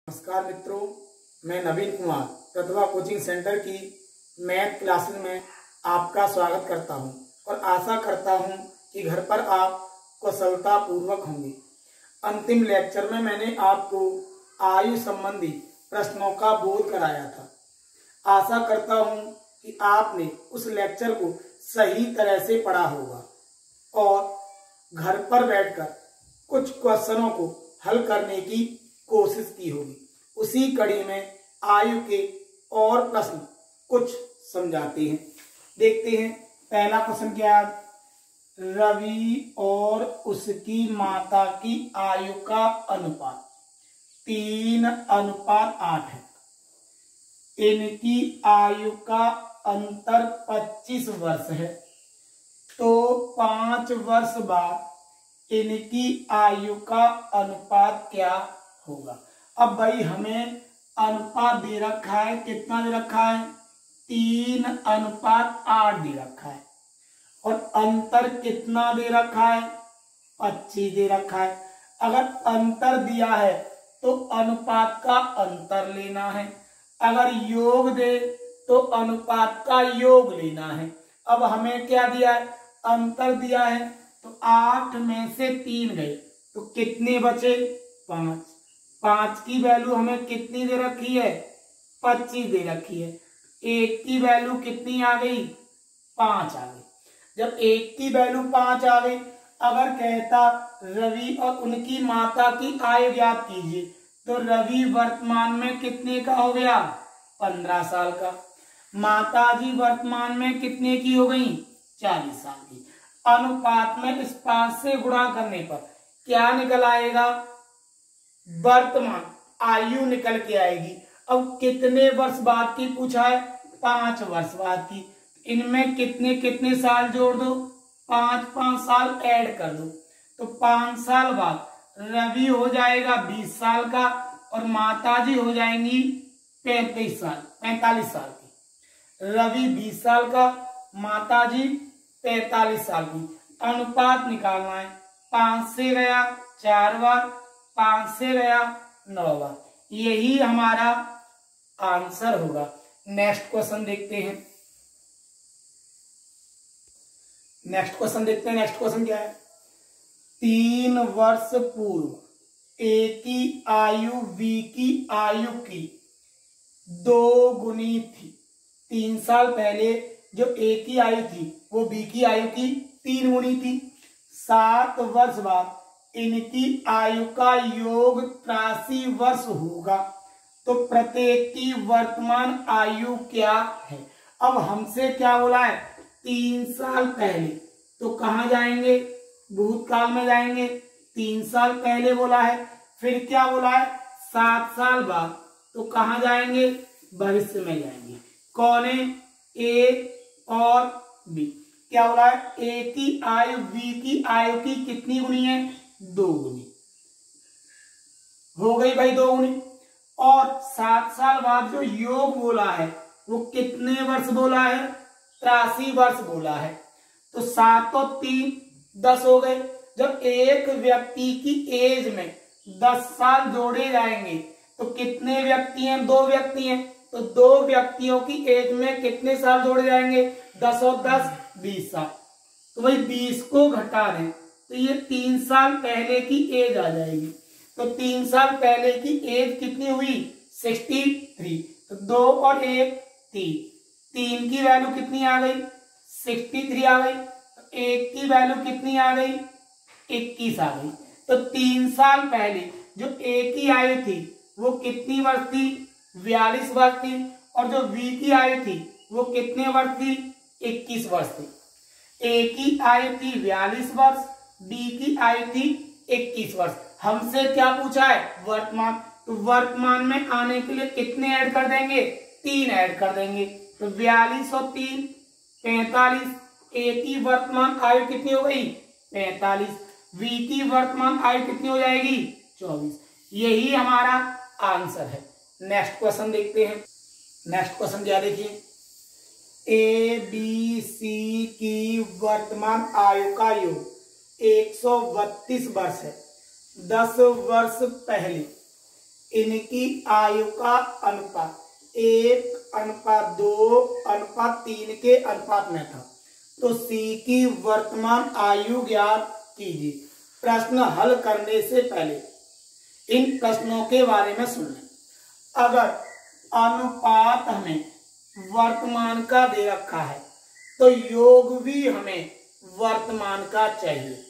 नमस्कार मित्रों, मैं नवीन कुमार प्रतिभा कोचिंग सेंटर की मैथ क्लासेस में आपका स्वागत करता हूं और आशा करता हूं कि घर पर आप कुशलता पूर्वक होंगे। अंतिम लेक्चर में मैंने आपको आयु संबंधी प्रश्नों का बोध कराया था। आशा करता हूं कि आपने उस लेक्चर को सही तरह से पढ़ा होगा और घर पर बैठकर कुछ क्वेश्चनों को हल करने की कोशिश की होगी। उसी कड़ी में आयु के और प्रश्न कुछ समझाते हैं। देखते हैं पहला प्रश्न क्या है। रवि और उसकी माता की आयु का अनुपात 3:8 है। इनकी आयु का अंतर 25 वर्ष है, तो 5 वर्ष बाद इनकी आयु का अनुपात क्या होगा। अब भाई हमें अनुपात दे रखा है, कितना दे रखा है, 3:8 दे रखा है और अंतर कितना दे रखा है, 25 दे रखा है। अगर अंतर दिया है तो अनुपात का अंतर लेना है, अगर योग दे तो अनुपात का योग लेना है। अब हमें क्या दिया है, अंतर दिया है, तो 8 में से 3 गए तो कितने बचे, 5। 5 की वैल्यू हमें कितनी दे रखी है, 25 दे रखी है। 1 की वैल्यू कितनी आ गई, 5 आ गई। जब 1 की वैल्यू 5 आ गई, अगर कहता रवि और उनकी माता की आयु ज्ञात कीजिए, तो रवि वर्तमान में कितने का हो गया, 15 साल का। माता जी वर्तमान में कितने की हो गई, 40 साल की। अनुपात में इस 5 से गुणा करने पर क्या निकल आएगा, वर्तमान आयु निकल के आएगी। अब कितने वर्ष बाद की पूछा है, 5 वर्ष बाद की। इनमें कितने कितने साल जोड़ दो, 5 साल ऐड कर दो, तो 5 साल बाद रवि हो जाएगा 20 साल का और माता जी हो जाएंगी 45 साल की। रवि 20 साल का, माता जी 45 साल की। अनुपात निकालना है, 5 से गया 4 बार, 5 से गया 9 बार, यही हमारा आंसर होगा। नेक्स्ट क्वेश्चन देखते हैं। नेक्स्ट क्वेश्चन क्या है। 3 वर्ष पूर्व ए की आयु बी की आयु की 2 गुनी थी। 3 साल पहले जो ए की आयु थी वो बी की आयु की 3 गुनी थी। 7 वर्ष बाद इनकी आयु का योग 83 वर्ष होगा, तो प्रत्येक की वर्तमान आयु क्या है। अब हमसे क्या बोला है, 3 साल पहले, तो कहां जाएंगे, भूतकाल में जाएंगे। 3 साल पहले बोला है, फिर क्या बोला है, 7 साल बाद, तो कहां जाएंगे, भविष्य में जाएंगे। कौन है, ए और बी। क्या बोला है, ए की आयु बी की आयु की कितनी गुनी है, 2 गुनी हो गई भाई, 2 गुनी। और 7 साल बाद जो योग बोला है वो कितने वर्ष बोला है, 83 वर्ष बोला है। तो 7 और 3 10 हो गए। जब एक व्यक्ति की एज में 10 साल जोड़े जाएंगे तो कितने व्यक्ति हैं, 2 व्यक्ति हैं, तो 2 व्यक्तियों की एज में कितने साल जोड़े जाएंगे, 10 और 10 20 साल। तो भाई 20 को घटा दें तो ये 3 साल पहले की एज आ जाएगी। तो 3 साल पहले की एज कितनी हुई, 63। तो 2 और 1 3 की वैल्यू कितनी आ गई, 63 आ गई। 1 की वैल्यू कितनी आ गई, 21 आ गई। तो 3 साल पहले जो ए की आयु थी वो कितनी वर्ष थी, 42 वर्ष थी, और जो बी की आयु थी वो कितने वर्ष थी, 21 वर्ष थी। ए की आयु थी 42 वर्ष, बी की आयु थी 21 वर्ष। हमसे क्या पूछा है, वर्तमान, तो वर्तमान में आने के लिए कितने ऐड कर देंगे, 3 ऐड कर देंगे। तो 42 और 3 45। ए की वर्तमान आयु कितनी हो गई, 45। बी की वर्तमान आयु कितनी हो जाएगी, 24। यही हमारा आंसर है। नेक्स्ट क्वेश्चन देखते हैं। नेक्स्ट क्वेश्चन क्या देखिए, ए बी सी की वर्तमान आयु का योग 132 वर्ष है। 10 वर्ष पहले इनकी आयु का अनुपात 1:2:3 के अनुपात में था। तो सी की वर्तमान आयु ज्ञात कीजिए। प्रश्न हल करने से पहले इन प्रश्नों के बारे में सुन लें। अगर अनुपात हमें वर्तमान का दे रखा है तो योग भी हमें वर्तमान का चाहिए।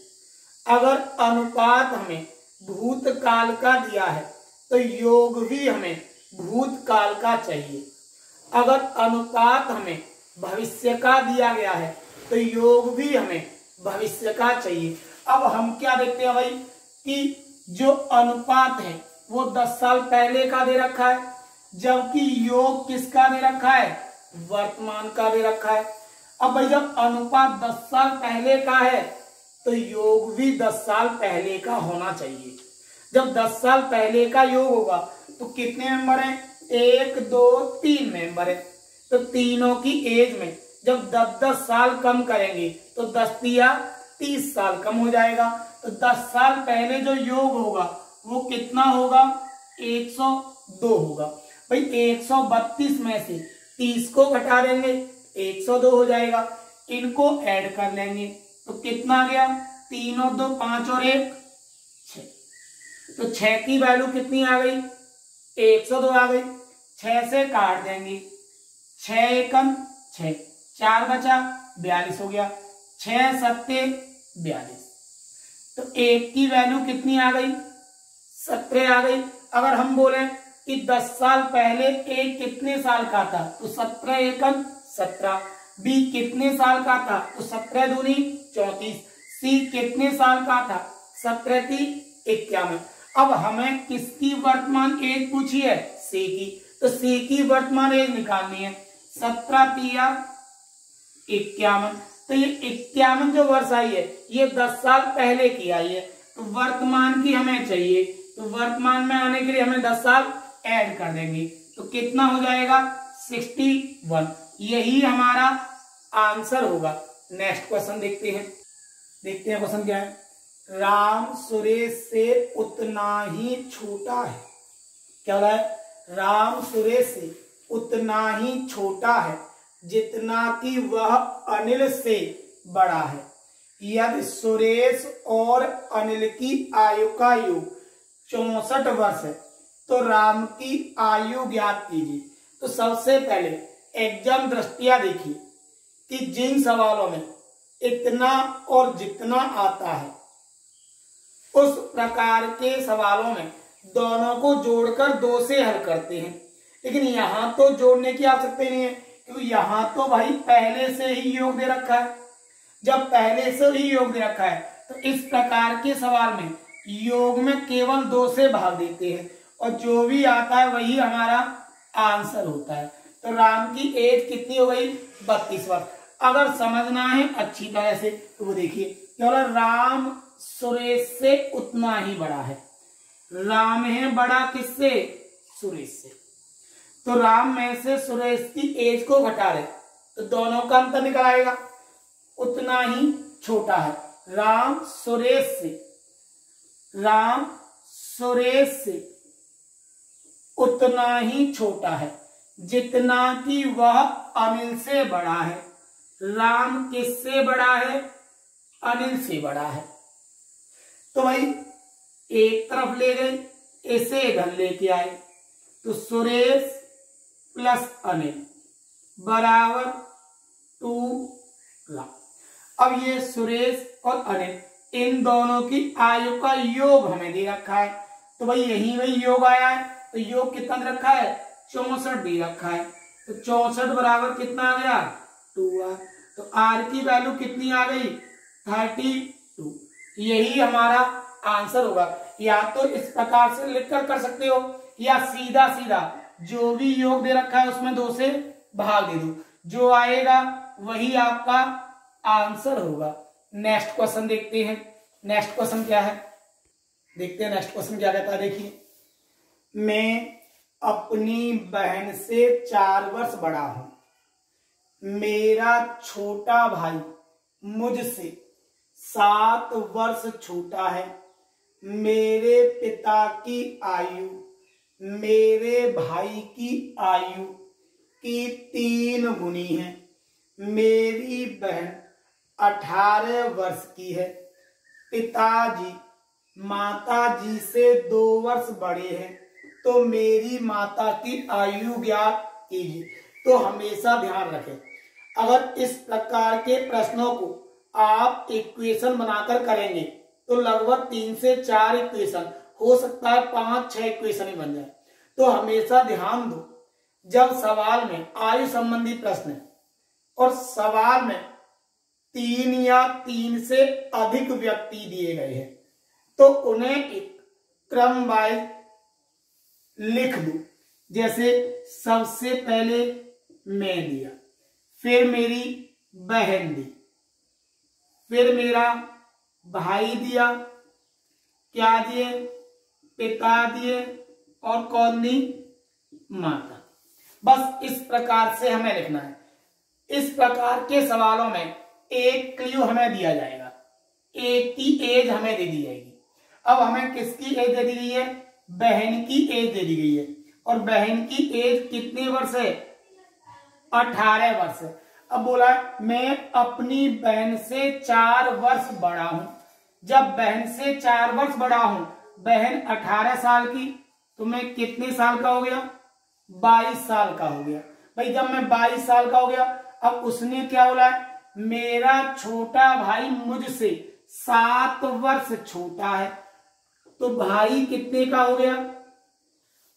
अगर अनुपात हमें भूतकाल का दिया है तो योग भी हमें भूतकाल का चाहिए। अगर अनुपात हमें भविष्य का दिया गया है तो योग भी हमें भविष्य का चाहिए। अब हम क्या देखते हैं भाई कि जो अनुपात है वो 10 साल पहले का दे रखा है, जबकि योग किसका दे रखा है, वर्तमान का दे रखा है। अब भाई जब अनुपात 10 साल पहले का है तो योग भी 10 साल पहले का होना चाहिए। जब 10 साल पहले का योग होगा तो कितने मेंबर हैं, 1 2 3 मेंबर है। तो तीनों की एज में जब 10-10 साल कम करेंगे तो 10 या 30 साल कम हो जाएगा। तो 10 साल पहले जो योग होगा वो कितना होगा, 102 होगा। भाई 132 में से 30 को घटा देंगे 102 हो जाएगा। इनको ऐड कर लेंगे तो कितना आ गया, 3 और 2 5 और 1 6। तो 6 की वैल्यू कितनी आ गई, 102 आ गई। 6 से काट देंगे, 6 एकम 6, 4 बचा 42 हो गया, 6 सत्ते 42। तो 1 की वैल्यू कितनी आ गई, 17 आ गई। अगर हम बोले कि 10 साल पहले ए कितने साल का था तो 17 एकम 17। बी कितने साल का था तो 17 दूनी 34। सी कितने साल का था 17 × 51। अब हमें किसकी वर्तमान एज पूछी है, सी की। तो सी की वर्तमान एज निकालनी है, 17 × 51। तो ये 51 जो वर्ष आई है ये 10 साल पहले की आई है। तो वर्तमान की हमें चाहिए, तो वर्तमान में आने के लिए हमें 10 साल ऐड कर देंगे तो कितना हो जाएगा, 61। यही हमारा आंसर होगा। नेक्स्ट क्वेश्चन देखते हैं। क्वेश्चन क्या है, राम सुरेश से उतना ही छोटा है। क्या हो रहा है, राम सुरेश से उतना ही छोटा है जितना कि वह अनिल से बड़ा है। यदि सुरेश और अनिल की आयु का योग 64 वर्ष है तो राम की आयु ज्ञात कीजिए। तो सबसे पहले एग्जाम दृष्टिया देखिए कि जिन सवालों में इतना और जितना आता है उस प्रकार के सवालों में दोनों को जोड़कर 2 से हल करते हैं। लेकिन यहां तो जोड़ने की आवश्यकता नहीं है क्योंकि यहां तो भाई पहले से ही योग दे रखा है। जब पहले से ही योग दे रखा है तो इस प्रकार के सवाल में योग में केवल 2 से भाग देते हैं और जो भी आता है वही हमारा आंसर होता है। तो राम की एज कितनी हो गई, 32 वर्ष। अगर समझना है अच्छी तरह से तो वो देखिए, केवल राम सुरेश से उतना ही बड़ा है। राम है बड़ा किससे, सुरेश से। तो राम में से सुरेश की एज को घटा रहे तो दोनों का अंतर निकल आएगा। उतना ही छोटा है, राम सुरेश से उतना ही छोटा है जितना कि वह अनिल से बड़ा है। राम किससे बड़ा है, अनिल से बड़ा है। तो भाई एक तरफ ले गए, इसे इधर लेके आए तो सुरेश प्लस अनिल बराबर 2 लाख। अब ये सुरेश और अनिल इन दोनों की आयु का योग हमें दे रखा है। तो भाई यही वही योग आया है। तो योग कितना दे रखा है, 64 दे रखा है। तो 64 बराबर कितना आ गया, 2r। तो r की वैल्यू कितनी आ गई, 32। यही हमारा आंसर होगा। या तो इस प्रकार से लिखकर कर सकते हो या सीधा सीधा जो भी योग दे रखा है उसमें 2 से भाग दे दो, जो आएगा वही आपका आंसर होगा। नेक्स्ट क्वेश्चन देखते हैं। नेक्स्ट क्वेश्चन क्या है, देखते हैं नेक्स्ट क्वेश्चन क्या कहता है। देखिए, मैं अपनी बहन से 4 वर्ष बड़ा हूं। मेरा छोटा भाई मुझसे 7 वर्ष छोटा है। मेरे पिता की आयु मेरे भाई की आयु की 3 गुनी है। मेरी बहन 18 वर्ष की है। पिताजी माताजी से 2 वर्ष बड़े हैं, तो मेरी माता की आयु ज्ञात कीजिए। तो हमेशा ध्यान रखें, अगर इस प्रकार के प्रश्नों को आप इक्वेशन बनाकर करेंगे तो लगभग 3 से 4 इक्वेशन, हो सकता है 5-6 इक्वेशन ही बन जाए। तो हमेशा ध्यान दो, जब सवाल में आयु संबंधी प्रश्न है और सवाल में 3 या 3 से अधिक व्यक्ति दिए गए हैं, तो उन्हें एक क्रम वाइज लिख दो। जैसे सबसे पहले मैं दिया, फिर मेरी बहन दी, फिर मेरा भाई दिया, क्या दिए, पिता दिए, और कौन दी, माता। बस इस प्रकार से हमें लिखना है। इस प्रकार के सवालों में एक क्लू हमें दिया जाएगा, एक की एज हमें दे दी जाएगी। अब हमें किसकी एज दे दी गई है, बहन की एज दे दी गई है, और बहन की एज कितने वर्ष है, 18 वर्ष है। अब बोला मैं अपनी बहन से 4 वर्ष बड़ा हूं। जब बहन से 4 वर्ष बड़ा हूं, बहन 18 साल की, तो मैं कितने साल का हो गया, 22 साल का हो गया। भाई जब मैं 22 साल का हो गया, अब उसने क्या बोला, मेरा छोटा भाई मुझसे 7 वर्ष छोटा है, तो भाई कितने का हो गया,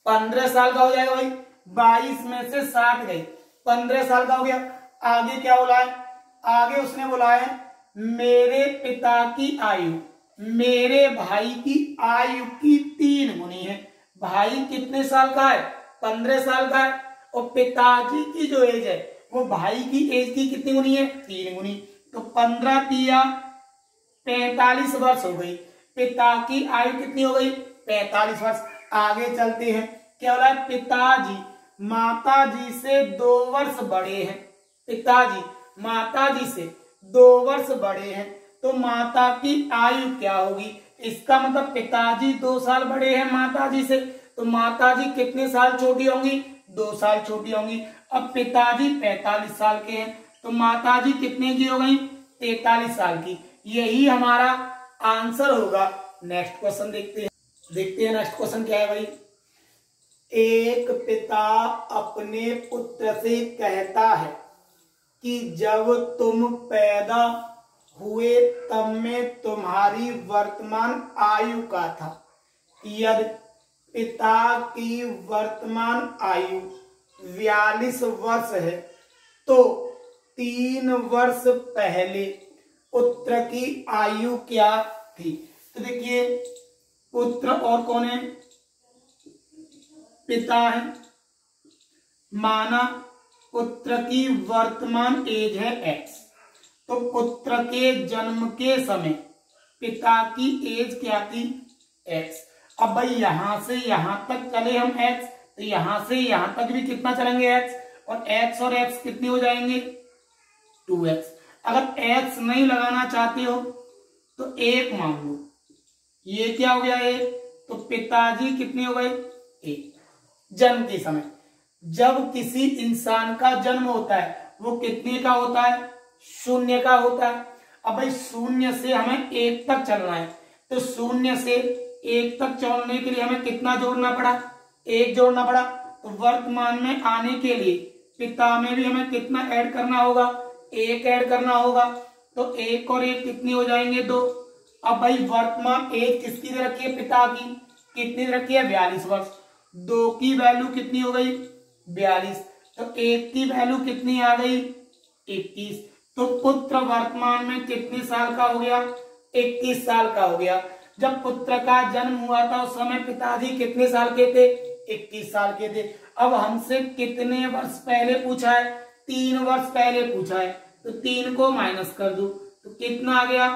15 साल का हो जाएगा। भाई 22 में से 7 गई, 15 साल का हो गया। आगे क्या बोला है, आगे उसने बोला है मेरे पिता की आयु मेरे भाई की आयु की 3 गुनी है। भाई कितने साल का है, 15 साल का है, और पिताजी की जो एज है वो भाई की एज की कितनी गुनी है, 3 गुनी। तो 15 तिया 45 वर्ष हो गई। पिता की आयु कितनी हो गई, 45 वर्ष। आगे चलते हैं, क्या बोला है, पिताजी माताजी से 2 वर्ष बड़े हैं। पिताजी माताजी से 2 वर्ष बड़े हैं, तो माता की आयु क्या होगी, इसका मतलब पिताजी 2 साल बड़े हैं माताजी से, तो माताजी कितने साल छोटी होंगी, 2 साल छोटी होंगी। अब पिताजी 45 साल के हैं, तो माताजी कितने की हो गई, 43 साल की। यही हमारा आंसर होगा। नेक्स्ट क्वेश्चन देखते हैं नेक्स्ट क्वेश्चन क्या है भाई। एक पिता अपने पुत्र से कहता है कि जब तुम पैदा हुए तब मैं तुम्हारी वर्तमान आयु का था। यदि पिता की वर्तमान आयु 42 वर्ष है, तो 3 वर्ष पहले पुत्र की आयु क्या थी। तो देखिए पुत्र और कौन है, पिता है। माना पुत्र की वर्तमान एज है x, तो पुत्र के जन्म के समय पिता की एज क्या थी, x। अब भाई यहां से यहां तक चले हम x, तो यहां से यहां तक भी कितना चलेंगे x, और x और x कितने हो जाएंगे, 2x। अगर x नहीं लगाना चाहते हो तो 1 मान लो, ये क्या हो गया 1, तो पिताजी कितने हो गए 1। जन्म के समय, जब किसी इंसान का जन्म होता है वो कितने का होता है, 0 का होता है। अब भाई 0 से हमें 1 तक चलना है, तो 0 से 1 तक चलने के लिए हमें कितना जोड़ना पड़ा, 1 जोड़ना पड़ा। तो वर्तमान में आने के लिए पिता में भी हमें कितना ऐड करना होगा, 1 ऐड करना होगा। तो 1 और 1 कितनी हो जाएंगे, 2। अब भाई वर्तमान एज किसकी दे रखी है, पिता की, कितनी दे रखी है, 42 वर्ष। 2 की वैल्यू कितनी हो गई, 42। तो 1 की वैल्यू कितनी आ गई, 21। तो पुत्र वर्तमान में कितने साल का हो गया, 21 साल का हो गया। जब पुत्र का जन्म हुआ था उस समय पिताजी कितने साल के थे, 21 साल के थे। अब हमसे कितने वर्ष पहले पूछा है, 3 वर्ष पहले पूछा है, तो 3 को माइनस कर दो तो कितना आ गया,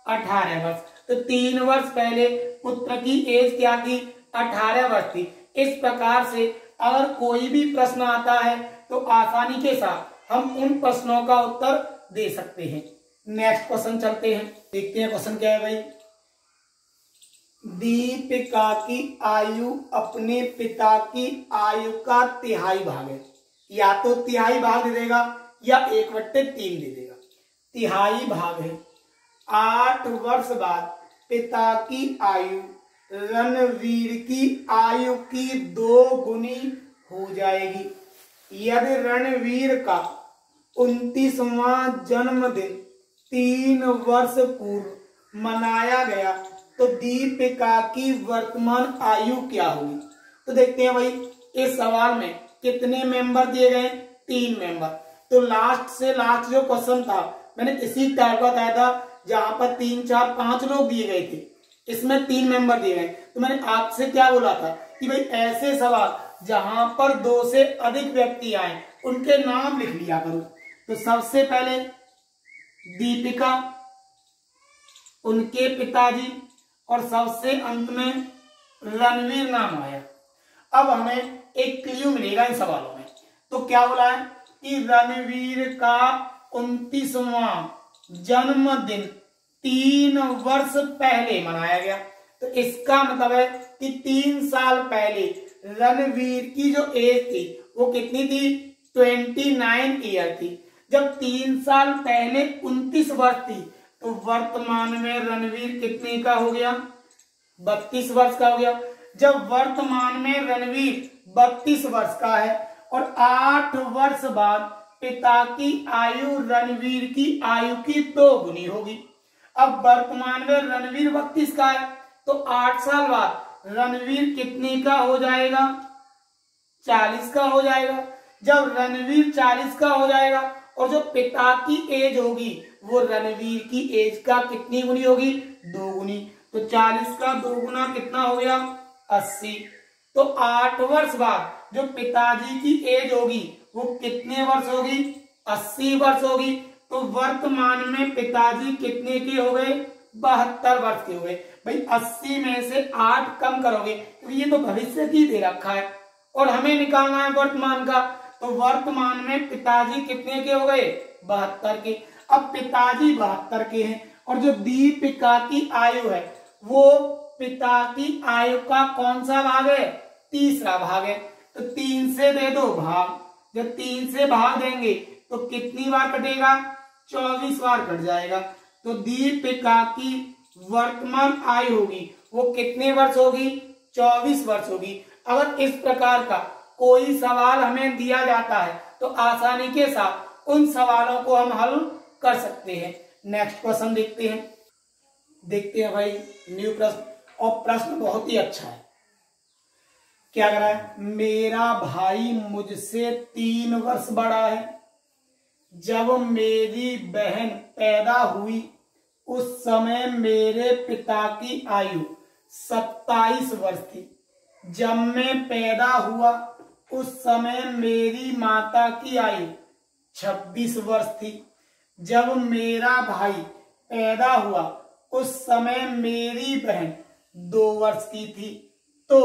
18 वर्ष। तो 3 वर्ष पहले पुत्र की एज क्या थी, 18 वर्ष थी। इस प्रकार से अगर कोई भी प्रश्न आता है तो आसानी के साथ हम उन प्रश्नों का उत्तर दे सकते हैं। नेक्स्ट क्वेश्चन चलते हैं, देखते हैं क्वेश्चन क्या है भाई। दीपिका की आयु अपने पिता की आयु का तिहाई भाग है। या तो तिहाई भाग दे देगा या 1/3 दे देगा। तिहाई भाग है। 8 वर्ष बाद पिता की आयु रणवीर की आयु की 2 गुनी हो जाएगी। यदि रणवीर का 29वां जन्मदिन 3 वर्ष पूर्व मनाया गया तो दीपिका की वर्तमान आयु क्या होगी। तो देखते हैं भाई इस सवाल में कितने मेंबर दिए गए, 3 मेंबर। तो लास्ट से लास्ट जो क्वेश्चन था मैंने इसी टाइप का बताया था जहां पर 3, 4, 5 लोग दिए गए थे, इसमें 3 मेंबर दिए गए। तो मैंने आपसे क्या बोला था कि भाई ऐसे सवाल जहां पर 2 से अधिक व्यक्ति आए उनके नाम लिख लिया करो। तो सबसे पहले दीपिका, उनके पिताजी और सबसे अंत में रणवीर नाम आया। अब हमें एक क्लू मिलेगा इन सवालों में। तो क्या बोला है कि रणवीर का 29वां जन्मदिन 3 वर्ष पहले मनाया गया। तो इसका मतलब है कि 3 साल पहले रणवीर की जो एज थी वो कितनी थी, 29 ईयर थी। जब 3 साल पहले 29 वर्ष थी तो वर्तमान में रणवीर कितने का हो गया, 32 वर्ष का हो गया। जब वर्तमान में रणवीर 32 वर्ष का है और 8 वर्ष बाद पिता की आयु रणवीर की आयु की 2 गुनी होगी। अब वर्तमान में रणवीर 32 का है तो 8 साल बाद रणवीर कितने का हो जाएगा, 40 का हो जाएगा। जब रणवीर 40 का हो जाएगा और जो पिता की एज होगी वो रणवीर की एज का कितनी गुनी होगी, 2 गुनी। तो 40 का 2 गुना कितना हो गया, 80। तो 8 वर्ष बाद जो पिताजी की एज होगी वो कितने वर्ष होगी, 80 वर्ष होगी। तो वर्तमान में पिताजी कितने के हो गए, 72 वर्ष के हो गए। भाई 80 में से 8 कम करोगे क्योंकि ये तो भविष्य की दे रखा है और हमें निकालना है वर्तमान का। तो वर्तमान में पिताजी कितने के हो गए, 72 के। अब पिताजी 72 के हैं और जो दीपिका की आयु है वो पिता की आयु का कौन सा भाग है, तीसरा भाग है। तो 3 से दे दो भाग, जब 3 से भाग देंगे तो कितनी बार कटेगा, 24 बार कट जाएगा। तो दीपिका की वर्तमान आयु होगी वो कितने वर्ष होगी, 24 वर्ष होगी। अगर इस प्रकार का कोई सवाल हमें दिया जाता है तो आसानी के साथ उन सवालों को हम हल कर सकते हैं। नेक्स्ट क्वेश्चन देखते हैं भाई न्यू प्रश्न, और प्रश्न बहुत ही अच्छा है। क्या कह रहा है, मेरा भाई मुझसे 3 वर्ष बड़ा है। जब मेरी बहन पैदा हुई उस समय मेरे पिता की आयु 27 वर्ष थी। जब मैं पैदा हुआ उस समय मेरी माता की आयु 26 वर्ष थी। जब मेरा भाई पैदा हुआ उस समय मेरी बहन 2 वर्ष की थी। तो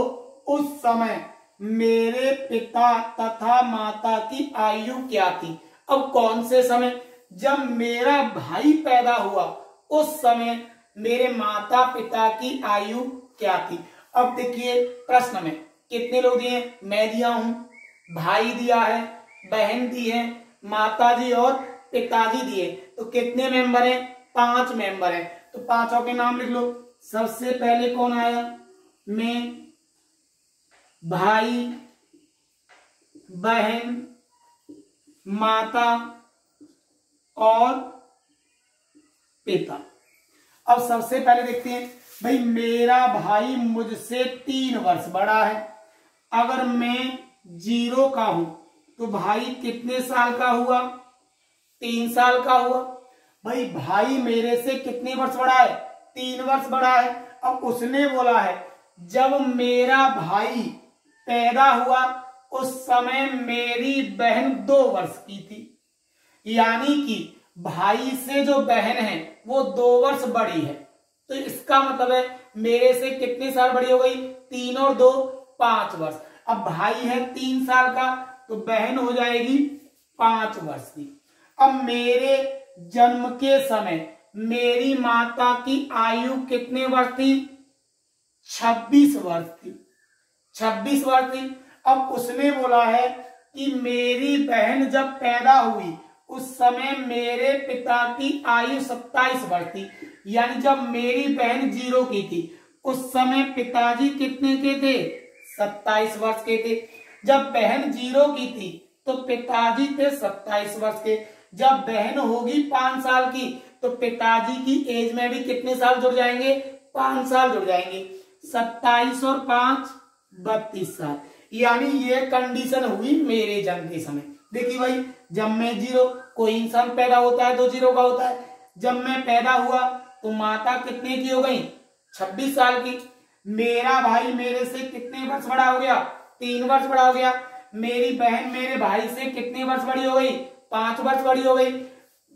उस समय मेरे पिता तथा माता की आयु क्या थी। अब कौन से समय, जब मेरा भाई पैदा हुआ उस समय मेरे माता पिता की आयु क्या थी। अब देखिए प्रश्न में कितने लोग दिए, मैं दिया हूं, भाई दिया है, बहन दी है, माताजी और पिताजी दिए। तो कितने मेंबर हैं, 5 मेंबर हैं। तो पांचों के नाम लिख लो। सबसे पहले कौन आया, मैं, भाई, बहन, माता और पिता। अब सबसे पहले देखते हैं भाई, मेरा भाई मुझसे 3 वर्ष बड़ा है। अगर मैं 0 का हूं तो भाई कितने साल का हुआ, 3 साल का हुआ। भाई मेरे से कितने वर्ष बड़ा है, 3 वर्ष बड़ा है। अब उसने बोला है जब मेरा भाई पैदा हुआ उस समय मेरी बहन 2 वर्ष की थी। यानी कि भाई से जो बहन है वो 2 वर्ष बड़ी है। तो इसका मतलब है मेरे से कितने साल बड़ी हो गई, 3 और 2 5 वर्ष। अब भाई है 3 साल का तो बहन हो जाएगी 5 वर्ष की। अब मेरे जन्म के समय मेरी माता की आयु कितने वर्ष थी, 26 वर्ष थी, 26 वर्ष थी। अब उसने बोला है कि मेरी बहन जब पैदा हुई उस समय मेरे पिता की आयु 27 वर्ष थी, यानी जब मेरी बहन 0 की थी उस समय पिताजी कितने के थे, 27 वर्ष के थे। जब बहन 0 की थी तो पिताजी थे 27 वर्ष के। जब बहन होगी 5 साल की तो पिताजी की एज में भी कितने साल जुड़ जाएंगे, 5 साल जुड़ जाएंगे। 27 और 5 32 साल, यानी ये कंडीशन हुई मेरे जन्म के समय। देखिए भाई, जब मैं 0, कोई इंसान पैदा होता है तो 0 का होता है। जब मैं पैदा हुआ तो माता कितने की हो गई, 26 साल की। मेरा भाई मेरे से कितने वर्ष बड़ा हो गया, 3 वर्ष बड़ा हो गया। मेरी बहन मेरे भाई से कितने वर्ष बड़ी हो गई, 5 वर्ष बड़ी हो गई।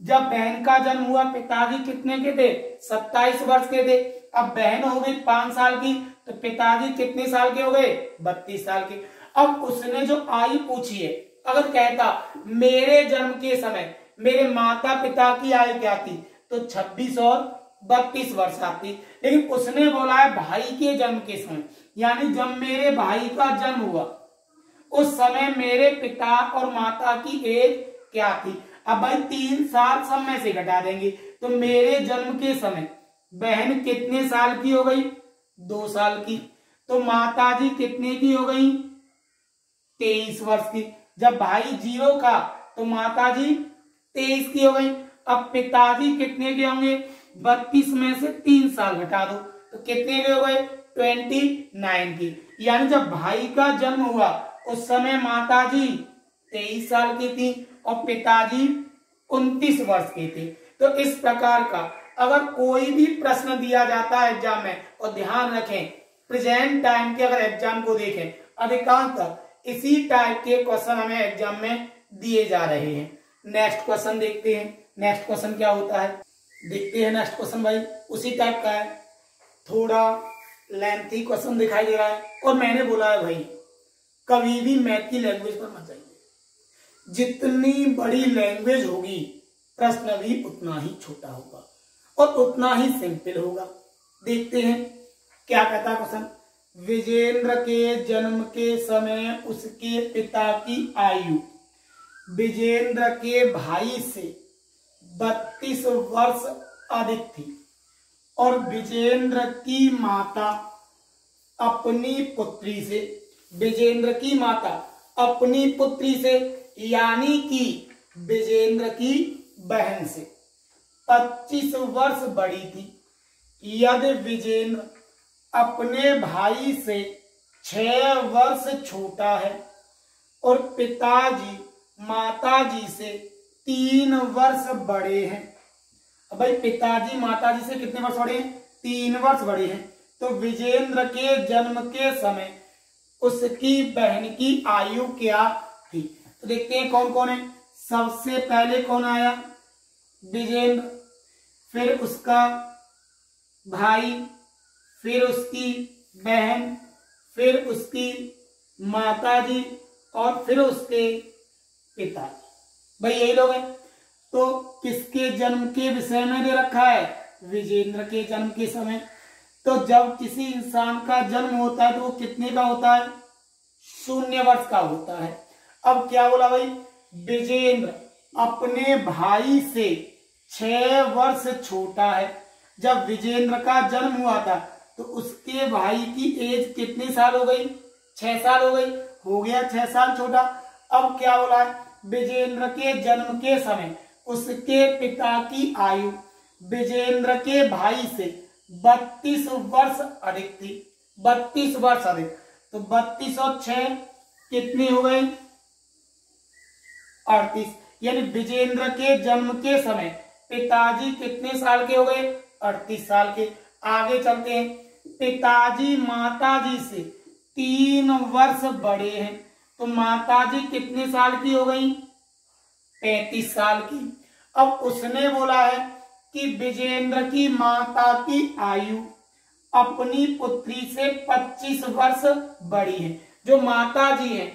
जब बहन का जन्म हुआ पिताजी कितने के थे, 27 वर्ष के थे। अब बहन हो गई 5 साल की तो पिताजी कितने साल के हो गए, 32 साल के। अब उसने जो आयु पूछी है, अगर कहता मेरे जन्म के समय मेरे माता पिता की आयु क्या थी तो 26 और 32 वर्ष आती, लेकिन उसने बोला है भाई के जन्म के समय, यानी जब मेरे भाई का जन्म हुआ उस समय मेरे पिता और माता की एज क्या थी। अब भाई 3 साल सब में से घटा देंगे तो मेरे जन्म के समय बहन कितने साल की हो गई, 2 साल की। तो माताजी कितने की हो गई, 23 वर्ष की। जब भाई 0 का तो माताजी 23 की हो गई। अब पिताजी कितने के होंगे, 32 में से 3 साल घटा दो तो कितने के हो गए, 29 की। यानी जब भाई का जन्म हुआ उस समय माताजी 23 साल की थी और पिताजी 29 वर्ष के थे। तो इस प्रकार का अगर कोई भी प्रश्न दिया जाता है एग्जाम में, और ध्यान रखें प्रेजेंट टाइम के अगर एग्जाम को देखें अधिकांशतः इसी टाइप के क्वेश्चन हमें एग्जाम में दिए जा रहे हैं। नेक्स्ट क्वेश्चन देखते हैं, नेक्स्ट क्वेश्चन क्या होता है, देखते हैं। नेक्स्ट क्वेश्चन भाई उसी टाइप का है, थोड़ा लेंथी क्वेश्चन दिखाई दे रहा है। और मैंने बोला है भाई कभी भी मैथ की लैंग्वेज पर मत जाइए, जितनी बड़ी लैंग्वेज होगी प्रश्न भी उतना ही छोटा होगा और उतना ही सिंपल होगा। देखते हैं क्या कहता है क्वेश्चन। विजेंद्र के जन्म के समय उसके पिता की आयु विजेंद्र के भाई से 32 वर्ष अधिक थी और विजेंद्र की माता अपनी पुत्री से, विजेंद्र की माता अपनी पुत्री से यानी कि विजेंद्र की बहन से 25 वर्ष बड़ी थी। यदि विजेंद्र अपने भाई से 6 वर्ष छोटा है और पिताजी माताजी से 3 वर्ष बड़े हैं। अब भाई पिताजी माताजी से कितने वर्ष बड़े हैं, 3 वर्ष बड़े हैं। तो विजेंद्र के जन्म के समय उसकी बहन की आयु क्या थी। तो देखते हैं कौन कौन है। सबसे पहले कौन आया, विजेंद्र, फिर उसका भाई, फिर उसकी बहन, फिर उसकी माताजी और फिर उसके पिताजी। भाई यही लोग हैं। तो किसके जन्म के विषय में दे रखा है, विजेंद्र के जन्म के समय। तो जब किसी इंसान का जन्म होता है तो वो कितने का होता है, 0 वर्ष का होता है। अब क्या बोला भाई, विजेंद्र अपने भाई से 6 वर्ष छोटा है। जब विजेंद्र का जन्म हुआ था तो उसके भाई की एज कितने साल हो गई, 6 साल हो गई, हो गया 6 साल छोटा। अब क्या बोला है, विजेंद्र के जन्म के समय उसके पिता की आयु विजेंद्र के भाई से 32 वर्ष अधिक थी, 32 वर्ष अधिक। तो 32 और 6 कितने हो गए, 38। यानी विजेंद्र के जन्म के समय पिताजी कितने साल के हो गए, 38 साल के। आगे चलते हैं। पिताजी माताजी से 3 वर्ष बड़े हैं तो माताजी कितने साल की हो गई, 35 साल की। अब उसने बोला है कि विजेंद्र की माता की आयु अपनी पुत्री से 25 वर्ष बड़ी है। जो माता जी है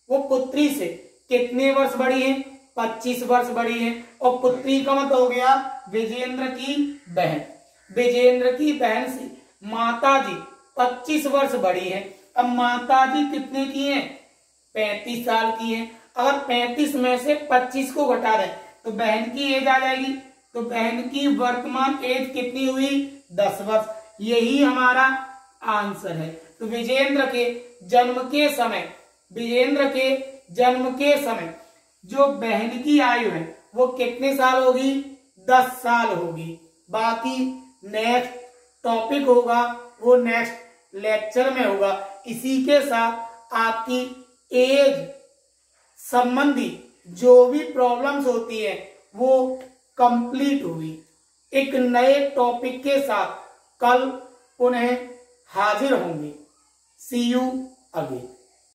वो पुत्री से कितने वर्ष बड़ी है, 25 वर्ष बड़ी है। और पुत्री का मतलब हो गया विजेंद्र की बहन। विजेंद्र की बहन से माता जी 25 वर्ष बड़ी है। अब माता जी कितने की हैं? 35 साल की हैं। अगर 35 में से 25 को घटा दें तो बहन की एज आ जाएगी। तो बहन की वर्तमान एज कितनी हुई? 10 वर्ष। यही हमारा आंसर है। तो विजेंद्र के जन्म के समय जो बहन की आयु है वो कितने साल होगी? 10 साल होगी। बाकी नेक्स्ट टॉपिक होगा वो नेक्स्ट लेक्चर में होगा। इसी के साथ आपकी एज संबंधी जो भी प्रॉब्लम्स होती है वो कंप्लीट हुई। एक नए टॉपिक के साथ कल पुनः हाजिर होंगे। सी यू अगेन।